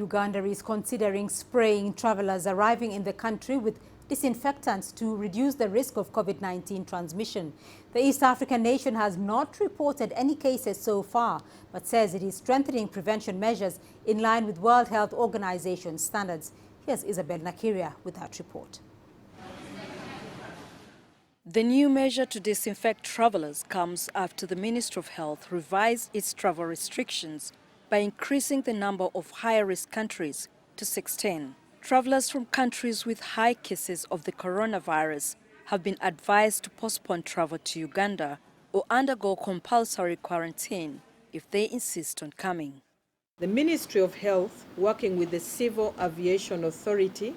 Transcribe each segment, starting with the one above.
Uganda is considering spraying travelers arriving in the country with disinfectants to reduce the risk of COVID-19 transmission. The East African nation has not reported any cases so far, but says it is strengthening prevention measures in line with World Health Organization standards. Here's Isabel Nakirya with that report. The new measure to disinfect travelers comes after the Ministry of Health revised its travel restrictions by increasing the number of high-risk countries to 16. Travelers from countries with high cases of the coronavirus have been advised to postpone travel to Uganda or undergo compulsory quarantine if they insist on coming. The Ministry of Health, working with the Civil Aviation Authority,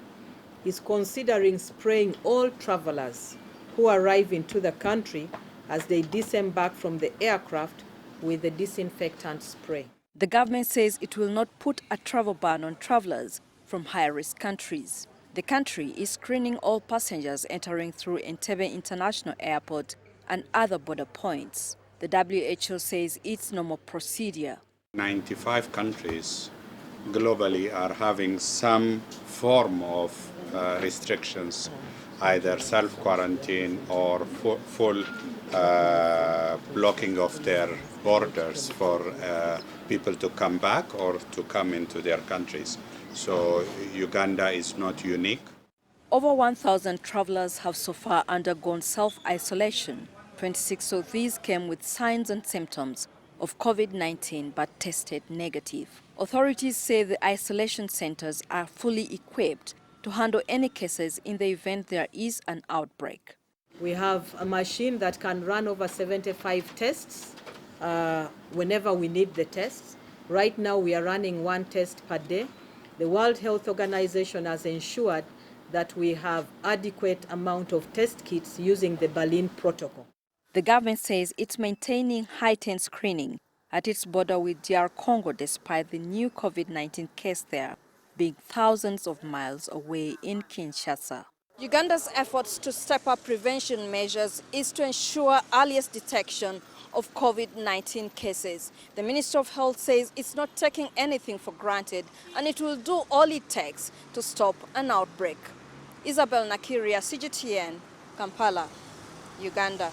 is considering spraying all travelers who arrive into the country as they disembark from the aircraft with the disinfectant spray. The government says it will not put a travel ban on travelers from high-risk countries. The country is screening all passengers entering through Entebbe International Airport and other border points. The WHO says it's normal procedure. 95 countries globally are having some form of restrictions, either self-quarantine or full blocking of their borders for people to come back or to come into their countries. So Uganda is not unique. Over 1,000 travelers have so far undergone self-isolation. 26 of these came with signs and symptoms of COVID-19 but tested negative. Authorities say the isolation centers are fully equipped to handle any cases in the event there is an outbreak. We have a machine that can run over 75 tests whenever we need the tests. Right now we are running one test per day. The World Health Organization has ensured that we have adequate amount of test kits using the Berlin Protocol. The government says it's maintaining heightened screening at its border with DR Congo despite the new COVID-19 case there being thousands of miles away in Kinshasa. Uganda's efforts to step up prevention measures is to ensure earliest detection of COVID-19 cases. The Ministry of Health says it's not taking anything for granted and it will do all it takes to stop an outbreak. Isabel Nakirya, CGTN, Kampala, Uganda.